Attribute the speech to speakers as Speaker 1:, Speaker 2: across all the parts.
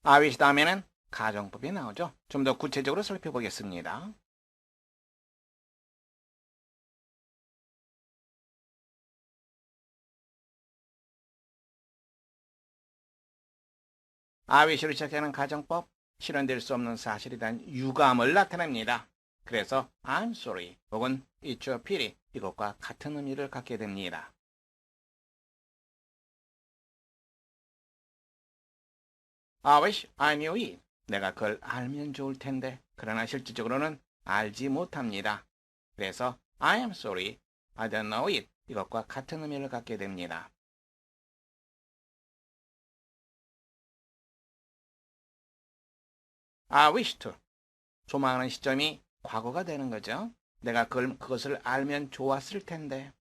Speaker 1: I wish 다음에는 가정법이 나오죠. 좀 더 구체적으로 살펴보겠습니다. I wish로 시작하는 가정법, 실현될 수 없는 사실에 대한 유감을 나타냅니다. 그래서 I'm sorry 혹은 It's a pity 이것과 같은 의미를 갖게 됩니다. I wish I knew it. 내가 그걸 알면 좋을 텐데 그러나 실질적으로는 알지 못합니다. 그래서 I am sorry, I don't know it 이것과 같은 의미를 갖게 됩니다. I wish to. 소망하는 시점이 과거가 되는 거죠. 내가 그것을 알면 좋았을 텐데.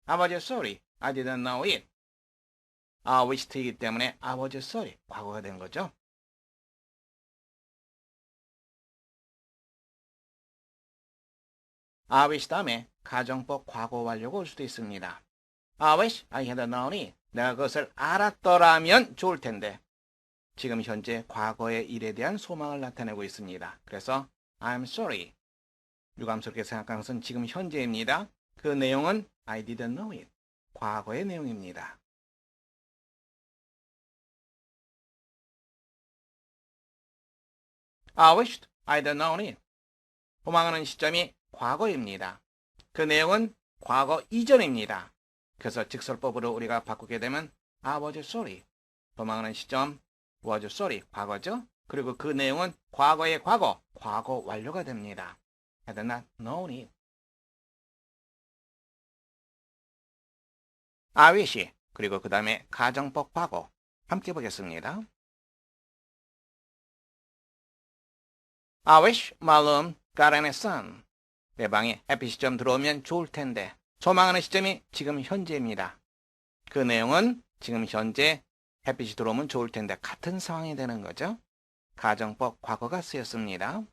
Speaker 1: I was sorry, I didn't know it. I wish to이기 때문에 I was sorry, 과거가 된 거죠. I wish 다음에 가정법 과거 완료가 올 수도 있습니다. I wish I had known it. 내가 그것을 알았더라면 좋을 텐데. 지금 현재 과거의 일에 대한 소망을 나타내고 있습니다. 그래서 I'm sorry. 유감스럽게 생각한 것은 지금 현재입니다. 그 내용은 I didn't know it. 과거의 내용입니다. I wished I'd known it. 소망하는 시점이 과거입니다. 그 내용은 과거 이전입니다. 그래서 직설법으로 우리가 바꾸게 되면 I was sorry. 소망하는 시점 was sorry. 과거죠. 그리고 그 내용은 과거의 과거, 과거 완료가 됩니다. had not known it. I wish. 그리고 그 다음에 가정법 과거. 함께 보겠습니다. I wish my room got any sun. 내 방에 햇빛이 좀 들어오면 좋을 텐데. 소망하는 시점이 지금 현재입니다. 그 내용은 지금 현재 햇빛이 들어오면 좋을 텐데 같은 상황이 되는 거죠. 가정법 과거가 쓰였습니다.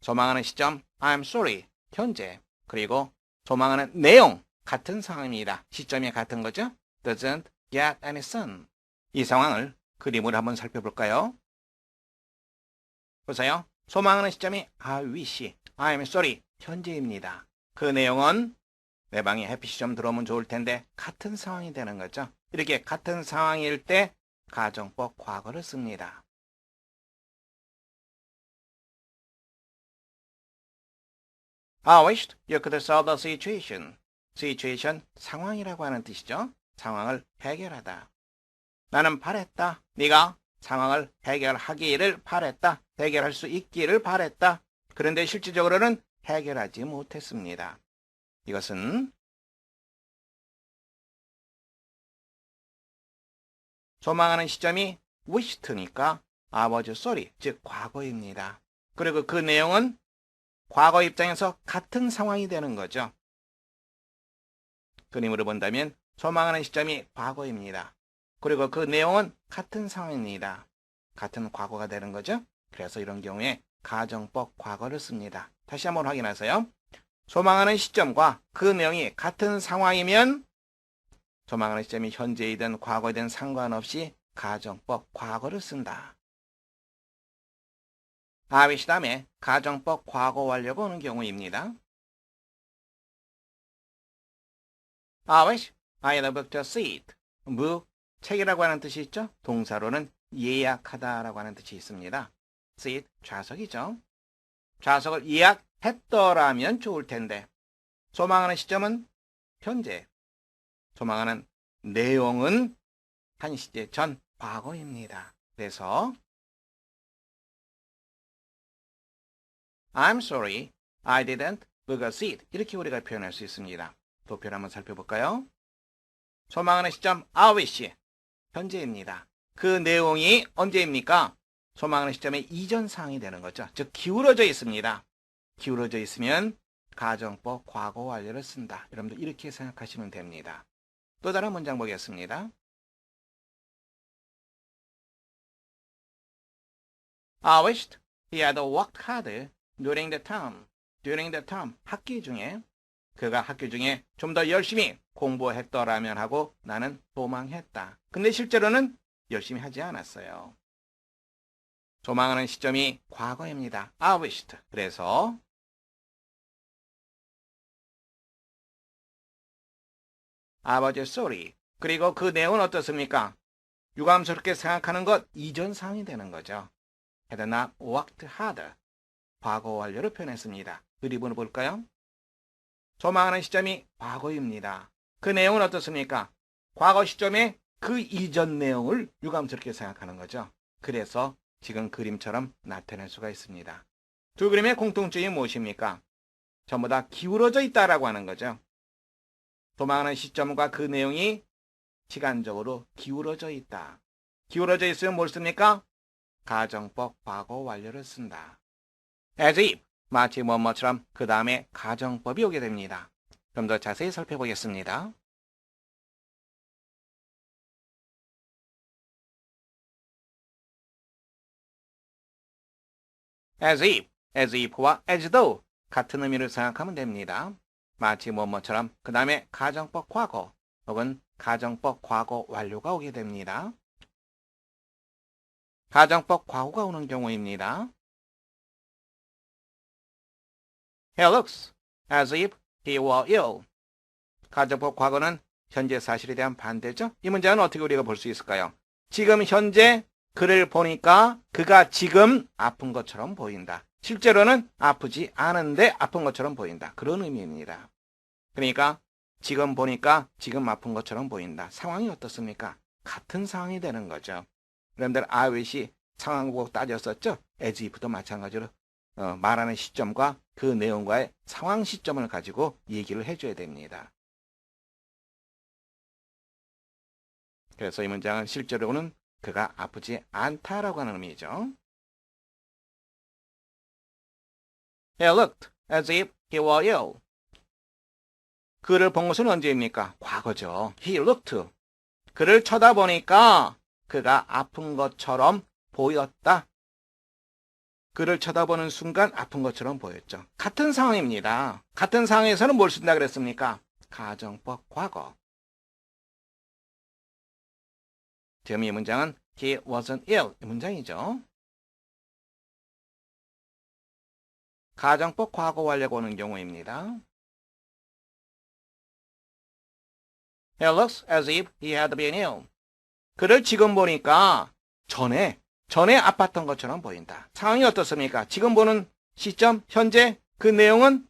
Speaker 1: 소망하는 시점 I'm sorry 현재 그리고 소망하는 내용 같은 상황입니다. 시점이 같은 거죠. Doesn't get any sun. 이 상황을 그림으로 한번 살펴볼까요? 보세요. 소망하는 시점이 I wish, I'm sorry 현재입니다. 그 내용은 내 방에 햇빛이 좀 들어오면 좋을 텐데 같은 상황이 되는 거죠. 이렇게 같은 상황일 때 가정법 과거를 씁니다. I wished you could solve the situation. situation, 상황이라고 하는 뜻이죠. 상황을 해결하다. 나는 바랬다. 네가 상황을 해결하기를 바랬다. 해결할 수 있기를 바랬다. 그런데 실질적으로는 해결하지 못했습니다. 이것은 소망하는 시점이 wished니까 I was sorry, 즉 과거입니다. 그리고 그 내용은 과거 입장에서 같은 상황이 되는 거죠. 그림으로 본다면 소망하는 시점이 과거입니다. 그리고 그 내용은 같은 상황입니다. 같은 과거가 되는 거죠. 그래서 이런 경우에 가정법 과거를 씁니다. 다시 한번 확인하세요. 소망하는 시점과 그 내용이 같은 상황이면 소망하는 시점이 현재이든 과거이든 상관없이 가정법 과거를 쓴다. I wish 다음에 가정법 과거 완료가 오는 경우입니다. I wish I had booked a seat. book, 책이라고 하는 뜻이 있죠. 동사로는 예약하다라고 하는 뜻이 있습니다. seat, 좌석이죠. 좌석을 예약했더라면 좋을 텐데 소망하는 시점은 현재, 소망하는 내용은 한 시제 전 과거입니다. 그래서 I'm sorry, I didn't book a seat. 이렇게 우리가 표현할 수 있습니다. 도표를 한번 살펴볼까요? 소망하는 시점 I wish, 현재입니다. 그 내용이 언제입니까? 소망하는 시점의 이전 사항이 되는 거죠. 즉 기울어져 있습니다. 기울어져 있으면 가정법 과거 완료를 쓴다. 여러분들 이렇게 생각하시면 됩니다. 또 다른 문장 보겠습니다. I wished he had worked hard during the term. during the term, 학기 중에 그가 학교 중에 좀 더 열심히 공부했더라면 하고 나는 소망했다. 근데 실제로는 열심히 하지 않았어요. 소망하는 시점이 과거입니다. I wished. 그래서 아버지 sorry. 그리고 그 내용은 어떻습니까? 유감스럽게 생각하는 것 이전 사항이 되는 거죠. had not worked harder. 과거 완료를 표현했습니다. 그 리본을 볼까요? 소망하는 시점이 과거입니다. 그 내용은 어떻습니까? 과거 시점에 그 이전 내용을 유감스럽게 생각하는 거죠. 그래서 지금 그림처럼 나타낼 수가 있습니다. 두 그림의 공통점이 무엇입니까? 전부 다 기울어져 있다라고 하는 거죠. 소망하는 시점과 그 내용이 시간적으로 기울어져 있다. 기울어져 있으면 뭘 씁니까? 가정법 과거 완료를 쓴다. as if, 마치 뭐뭐처럼 그 다음에 가정법이 오게 됩니다. 좀 더 자세히 살펴보겠습니다. as if와 as though 같은 의미를 생각하면 됩니다. 마치 뭐뭐처럼 그 다음에 가정법 과거 혹은 가정법 과거 완료가 오게 됩니다. 가정법 과거가 오는 경우입니다. He looks as if he were ill. 가정법 과거는 현재 사실에 대한 반대죠. 이 문장은 어떻게 우리가 볼 수 있을까요? 지금 현재 그를 보니까 그가 지금 아픈 것처럼 보인다. 실제로는 아프지 않은데 아픈 것처럼 보인다. 그런 의미입니다. 그러니까 지금 보니까 지금 아픈 것처럼 보인다. 상황이 어떻습니까? 같은 상황이 되는 거죠. 여러분들 I wish이 상황 보고 따졌었죠? as if도 마찬가지로 말하는 시점과 그 내용과의 상황 시점을 가지고 얘기를 해줘야 됩니다. 그래서 이 문장은 실제로는 그가 아프지 않다라고 하는 의미죠. He looked as if he were ill. 그를 본 것은 언제입니까? 과거죠. He looked. 그를 쳐다보니까 그가 아픈 것처럼 보였다. 그를 쳐다보는 순간 아픈 것처럼 보였죠. 같은 상황입니다. 같은 상황에서는 뭘 쓴다 그랬습니까? 가정법 과거. 지금 이 문장은 He wasn't ill. 이 문장이죠. 가정법 과거 완료가 오는 경우입니다. He looks as if he had been ill. 그를 지금 보니까 전에 아팠던 것처럼 보인다. 상황이 어떻습니까? 지금 보는 시점, 현재, 그 내용은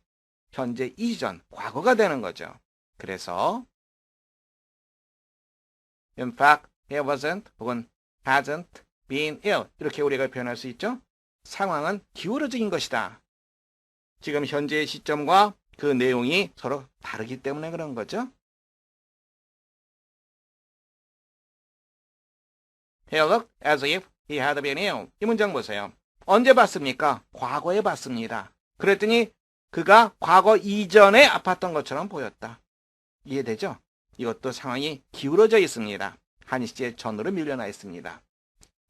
Speaker 1: 현재 이전, 과거가 되는 거죠. 그래서 in fact, he wasn't 혹은 hasn't been ill 이렇게 우리가 표현할 수 있죠. 상황은 기울어진 것이다. 지금 현재의 시점과 그 내용이 서로 다르기 때문에 그런 거죠. He looked as if he had been ill. 이 문장 보세요. 언제 봤습니까? 과거에 봤습니다. 그랬더니 그가 과거 이전에 아팠던 것처럼 보였다. 이해되죠? 이것도 상황이 기울어져 있습니다. 한 시제 전으로 밀려나 있습니다.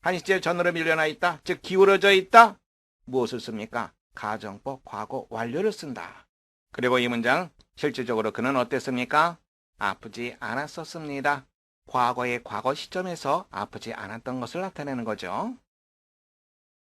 Speaker 1: 한 시제 전으로 밀려나 있다. 즉 기울어져 있다. 무엇을 씁니까? 가정법 과거 완료를 쓴다. 그리고 이 문장 실질적으로 그는 어땠습니까? 아프지 않았었습니다. 과거의 과거 시점에서 아프지 않았던 것을 나타내는 거죠.